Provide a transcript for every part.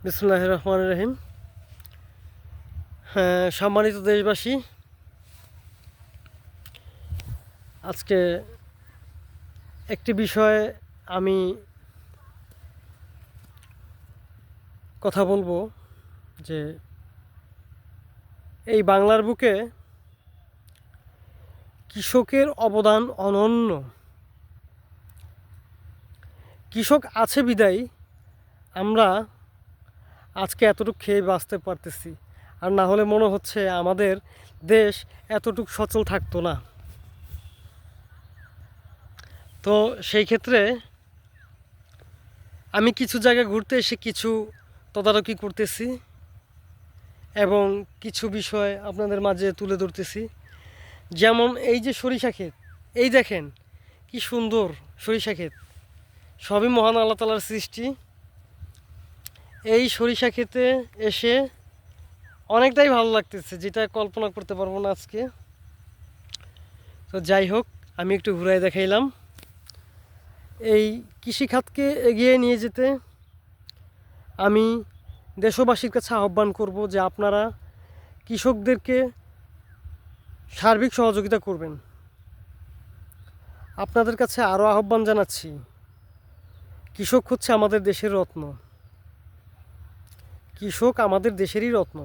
বিসমিল্লাহির রহমানির রহিম। হ্যাঁ, সম্মানিত দেশবাসী, আজকে একটি বিষয়ে আমি কথা বলবো যে এই বাংলার বুকে কৃষকের অবদান অনন্য। কৃষক আছে বিদায় আমরা আজকে এতটুকু খেয়ে বাঁচতে পারতেছি, আর না হলে মনে হচ্ছে আমাদের দেশ এতটুকু সচল থাকতো না। তো সেই ক্ষেত্রে আমি কিছু জায়গায় ঘুরতে এসে কিছু তদারকি করতেছি এবং কিছু বিষয় আপনাদের মাঝে তুলে ধরতেছি। যেমন এই যে সরিষা ক্ষেত, এই দেখেন কি সুন্দর সরিষা ক্ষেত, সবই মহান আল্লাহ তাআলার সৃষ্টি। এই সরিষা ক্ষেতে এসে অনেকটাই ভালো লাগতেছে, যেটা কল্পনা করতে পারবো না আজকে। তো যাই হোক, আমি একটু ঘুরাই দেখাইলাম। এই কৃষিখাতকে এগিয়ে নিয়ে যেতে আমি দেশবাসীর কাছে আহ্বান করব যে আপনারা কৃষকদেরকে সার্বিক সহযোগিতা করবেন। আপনাদের কাছে আরও আহ্বান জানাচ্ছি, কৃষক হচ্ছে আমাদের দেশের রত্ন। কৃষক আমাদের দেশেরই রত্ন।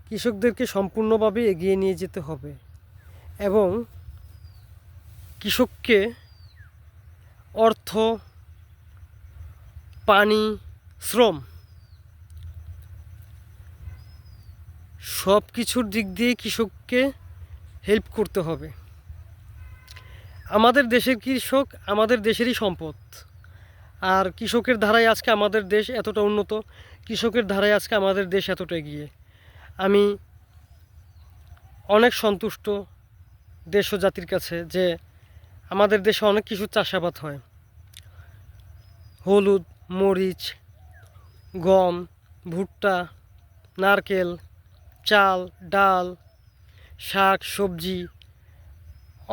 কৃষকদেরকে সম্পূর্ণভাবে এগিয়ে নিয়ে যেতে হবে এবং কৃষককে অর্থ, পানি, শ্রম সব কিছুর দিক দিয়ে কৃষককে হেল্প করতে হবে। আমাদের দেশের কৃষক আমাদের দেশেরই সম্পদ, আর কৃষকের ধারায় আজকে আমাদের দেশ এতটা উন্নত, কৃষকের ধারায় আজকে আমাদের দেশ এতটা এগিয়ে। আমি অনেক সন্তুষ্ট দেশ ও জাতির কাছে যে আমাদের দেশে অনেক কিছু চাষাবাদ হয়। হলুদ, মরিচ, গম, ভুট্টা, নারকেল, চাল, ডাল, শাক, সবজি,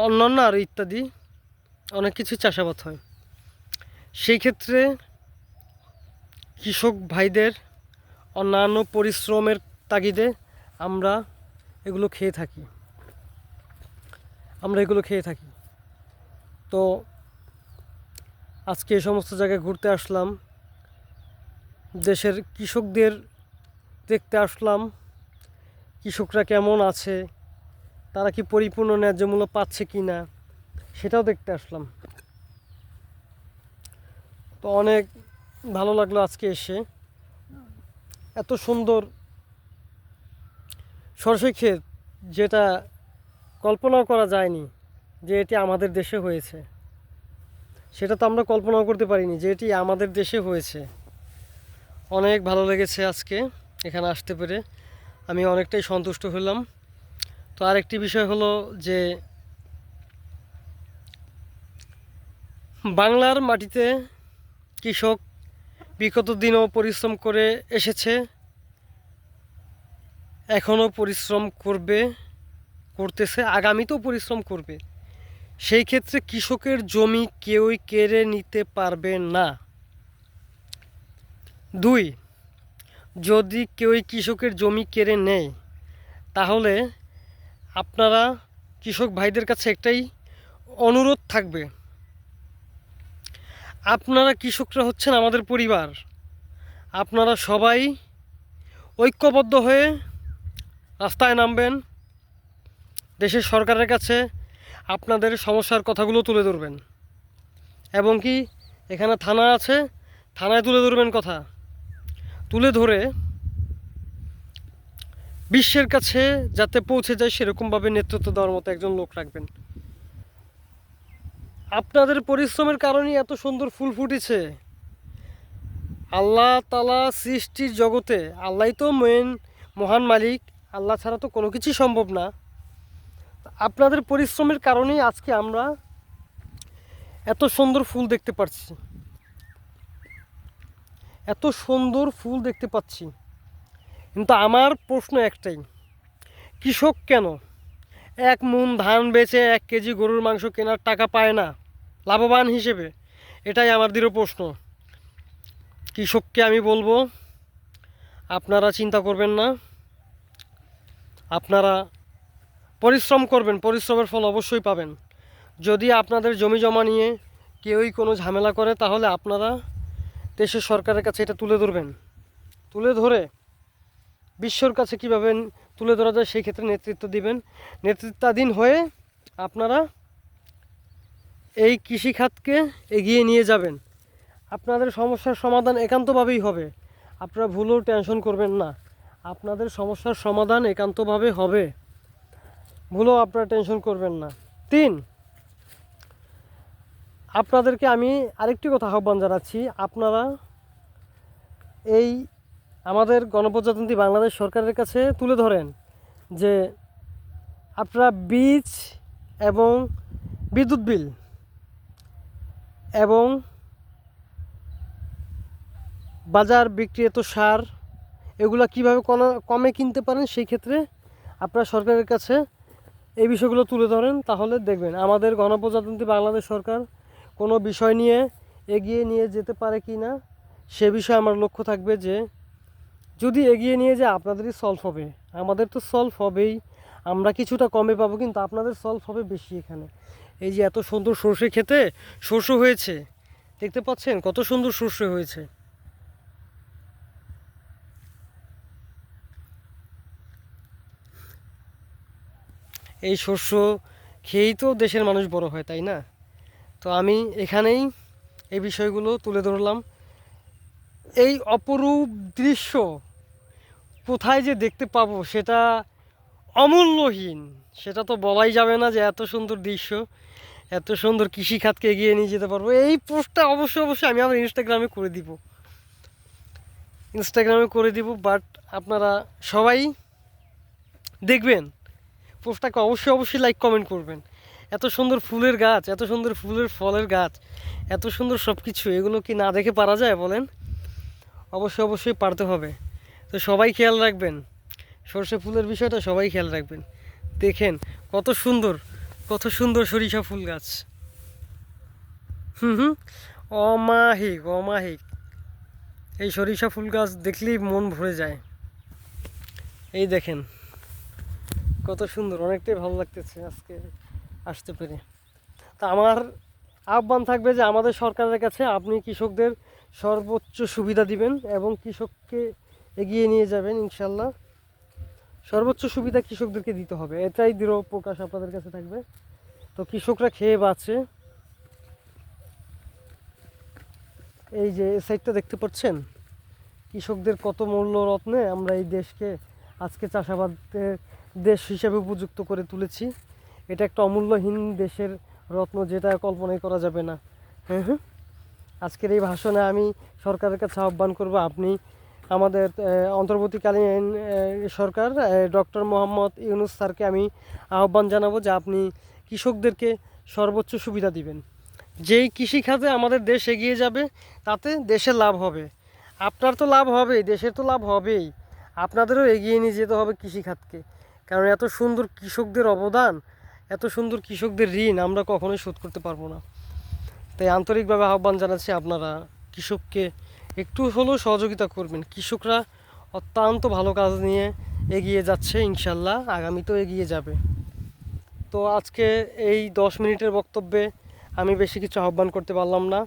অন্যান্য আরও ইত্যাদি অনেক কিছু চাষাবাদ হয়। সেই ক্ষেত্রে কৃষক ভাইদের অন্যান্য পরিশ্রমের তাগিদে আমরা এগুলো খেয়ে থাকি। তো আজকে এই সমস্ত জায়গায় ঘুরতে আসলাম, দেশের কৃষকদের দেখতে আসলাম, কৃষকরা কেমন আছে, তারা কি পরিপূর্ণ ন্যায্য মূল্য পাচ্ছে কি না সেটাও দেখতে আসলাম। তো অনেক ভালো লাগলো আজকে এসে। এত সুন্দর সরষে ক্ষেত, যেটা কল্পনাও করা যায়নি যে এটি আমাদের দেশে হয়েছে। সেটা তো আমরা কল্পনাও করতে পারিনি যে এটি আমাদের দেশে হয়েছে। অনেক ভালো লেগেছে আজকে এখানে আসতে পেরে, আমি অনেকটাই সন্তুষ্ট হলাম। তো আরেকটি বিষয় হলো যে বাংলার মাটিতে কৃষক বিগত দিনও পরিশ্রম করে এসেছে, এখনও পরিশ্রম করতেছে, আগামীতেও পরিশ্রম করবে। সেই ক্ষেত্রে কৃষকের জমি কেউই কেড়ে নিতে পারবে না। 2, যদি কেউই কৃষকের জমি কেড়ে নেয় তাহলে আপনারা কৃষক ভাইদের কাছে একটাই অনুরোধ থাকবে, আপনারা কৃষকরা হচ্ছেন আমাদের পরিবার, আপনারা সবাই ঐক্যবদ্ধ হয়ে রাস্তায় নামবেন, দেশের সরকারের কাছে আপনাদের সমস্যার কথাগুলো তুলে ধরবেন এবং কি এখানে থানা আছে, থানায় তুলে ধরবেন, কথা তুলে ধরে বিশ্বের কাছে যাতে পৌঁছে যায় সেরকমভাবে নেতৃত্ব দেওয়ার মতো একজন লোক রাখবেন। আপনাদের পরিশ্রমের কারণেই এত সুন্দর ফুল ফুটেছে। আল্লাহ তাআলা সৃষ্টির জগতে আল্লাহই তো মেন মহান মালিক, আল্লাহ ছাড়া তো কোনো কিছুই সম্ভব না। আপনাদের পরিশ্রমের কারণেই আজকে আমরা এত সুন্দর ফুল দেখতে পাচ্ছি, এত সুন্দর ফুল দেখতে পাচ্ছি। কিন্তু আমার প্রশ্ন একটাই, কৃষক কেন 1 মণ ধান বেচে 1 কেজি গরুর মাংস কেনার টাকা পায় না লাভবান হিসেবে? এটাই আমার দৃঢ় প্রশ্ন। কৃষককে আমি বলবো, আপনারা চিন্তা করবেন না, আপনারা পরিশ্রম করবেন, পরিশ্রমের ফল অবশ্যই পাবেন। যদি আপনাদের জমি জমা নিয়ে কেউই কোনো ঝামেলা করে, তাহলে আপনারা দেশের সরকারের কাছে এটা তুলে ধরবেন। তুলে ধরে বিশ্বর কাছে কীভাবে তুলে ধরা যায় সেই ক্ষেত্রে নেতৃত্ব দিবেন। নেতৃত্বাধীন হয়ে আপনারা এই কৃষিখাতকে এগিয়ে নিয়ে যাবেন। আপনাদের সমস্যার সমাধান একান্তভাবেই হবে, আপনারা ভুলেও টেনশন করবেন না। আপনাদের সমস্যার সমাধান একান্তভাবে হবে, ভুলেও আপনারা টেনশন করবেন না। 3, আপনাদেরকে আমি আরেকটি কথা আহ্বান জানাচ্ছি, আপনারা এই আমাদের গণপ্রজাতন্ত্রী বাংলাদেশ সরকারের কাছে তুলে ধরেন যে আপনারা বীজ এবং বিদ্যুৎ বিল এবং বাজার বিক্রিত সার এগুলা কীভাবে কমে কিনতে পারেন, সেই ক্ষেত্রে আপনারা সরকারের কাছে এই বিষয়গুলো তুলে ধরেন। তাহলে দেখবেন আমাদের গণপ্রজাতন্ত্রী বাংলাদেশ সরকার কোনো বিষয় নিয়ে এগিয়ে নিয়ে যেতে পারে কি না, সে বিষয়ে আমার লক্ষ্য থাকবে যে যদি এগিয়ে নিয়ে যায় আপনাদেরই সলভ হবে। আমাদের তো সলভ হবেই, আমরা কিছুটা কমে পাবো, কিন্তু আপনাদের সলভ হবে বেশি। এখানে এই যে এত সুন্দর সর্ষে খেতে শস্য হয়েছে, দেখতে পাচ্ছেন কত সুন্দর সর্ষে হয়েছে। এই শস্য খেয়েই তো দেশের মানুষ বড় হয়, তাই না? তো আমি এখানেই এই বিষয়গুলো তুলে ধরলাম। এই অপরূপ দৃশ্য কোথায় যে দেখতে পাবো সেটা অমূল্যহীন, সেটা তো বলাই যাবে না যে এত সুন্দর দৃশ্য, এত সুন্দর কৃষিখাতকে এগিয়ে নিয়ে যেতে পারবো। এই পোস্টটা অবশ্যই আমি আমার ইনস্টাগ্রামে করে দিব, বাট আপনারা সবাই দেখবেন, পোস্টটাকে অবশ্যই লাইক কমেন্ট করবেন। এত সুন্দর ফুলের গাছ, এত সুন্দর ফুলের ফলের গাছ, এত সুন্দর সব কিছু, এগুলো কি না দেখে পারা যায় বলেন? অবশ্যই পারতে হবে। তো সবাই খেয়াল রাখবেন, সর্ষে ফুলের বিষয়টা সবাই খেয়াল রাখবেন। দেখেন কত সুন্দর সরিষা ফুল গাছ। অমাহিক এই সরিষা ফুল গাছ দেখলেই মন ভরে যায়। এই দেখেন কত সুন্দর, অনেকটাই ভালো লাগতেছে আজকে আসতে পেরে। তা আমার আহ্বান থাকবে যে আমাদের সরকারের কাছে আপনি কৃষকদের সর্বোচ্চ সুবিধা দিবেন এবং কৃষককে এগিয়ে নিয়ে যাবেন। ইনশাল্লাহ সর্বোচ্চ সুবিধা কৃষকদেরকে দিতে হবে, এটাই দৃঢ় প্রকাশ আপনাদের কাছে থাকবে। তো কৃষকরা খেয়ে বাঁচে। এই যে সাইডটা দেখতে পাচ্ছেন, কৃষকদের কত মূল্য রত্নে আমরা এই দেশকে আজকে চাষাবাদের দেশ হিসেবে উপযুক্ত করে তুলেছি। এটা একটা অমূল্যহীন দেশের রত্ন, যেটা কল্পনাই করা যাবে না। হ্যাঁ, আজকের এই ভাষণে আমি সরকারের কাছে আহ্বান করব, আপনি আমাদের অন্তর্বর্তীকালীন সরকার ডক্টর মোহাম্মদ ইউনূস স্যারকে আমি আহ্বান জানাবো যে আপনি কৃষকদেরকে সর্বোচ্চ সুবিধা দিবেন। যেই কৃষিখাতে আমাদের দেশ এগিয়ে যাবে তাতে দেশের লাভ হবে, আপনার তো লাভ হবেই, দেশের তো লাভ হবেই, আপনাদেরও এগিয়ে নিয়ে যেতে হবে কৃষিখাতকে। কারণ এত সুন্দর কৃষকদের অবদান, এত সুন্দর কৃষকদের ঋণ আমরা কখনোই শোধ করতে পারবো না। তাই আন্তরিকভাবে আহ্বান জানাচ্ছি আপনারা কৃষককে একটু হলেও সহযোগিতা করবেন। কৃষকরা অত্যন্ত ভালো কাজ নিয়ে এগিয়ে যাচ্ছে, ইনশাল্লাহ আগামীতেও এগিয়ে যাবে। তো আজকে এই 10 মিনিটের বক্তব্যে আমি বেশি কিছু আহ্বান করতে পারলাম না।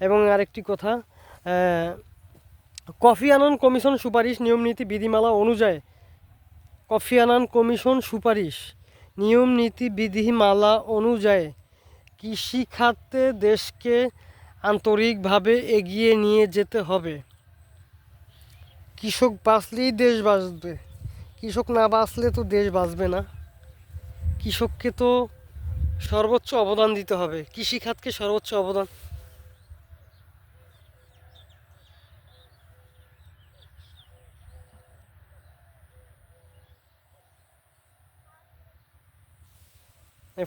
এবং আরেকটি কথা, কফি আনান কমিশন সুপারিশ নিয়মনীতি বিধিমালা অনুযায়ী, কফি আনান কমিশন সুপারিশ নিয়মনীতি বিধিমালা অনুযায়ী কৃষিখাতে দেশকে আন্তরিকভাবে এগিয়ে নিয়ে যেতে হবে। কৃষক বাঁচলেই দেশ বাঁচবে, কৃষক না বাঁচলে তো দেশ বাঁচবে না। কৃষককে তো সর্বোচ্চ অবদান দিতে হবে, কৃষিখাতকে সর্বোচ্চ অবদান।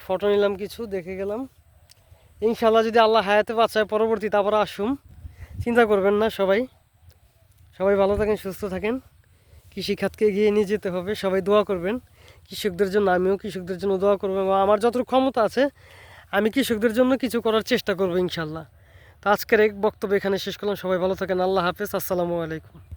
ফটো নিলাম, কিছু দেখে গেলাম। ইনশাল্লাহ যদি আল্লাহ হায়াতে বাঁচায় পরবর্তী তারপরে আসুম, চিন্তা করবেন না। সবাই ভালো থাকেন, সুস্থ থাকেন। কৃষিখাতকে এগিয়ে নিয়ে যেতে হবে, সবাই দোয়া করবেন কৃষকদের জন্য। আমিও কৃষকদের জন্য দোয়া করবো এবং আমার যতটুকু ক্ষমতা আছে আমি কৃষকদের জন্য কিছু করার চেষ্টা করবো ইনশাল্লাহ। তো আজকের এক বক্তব্য এখানে শেষ করলাম। সবাই ভালো থাকেন, আল্লাহ হাফেজ, আসসালামু আলাইকুম।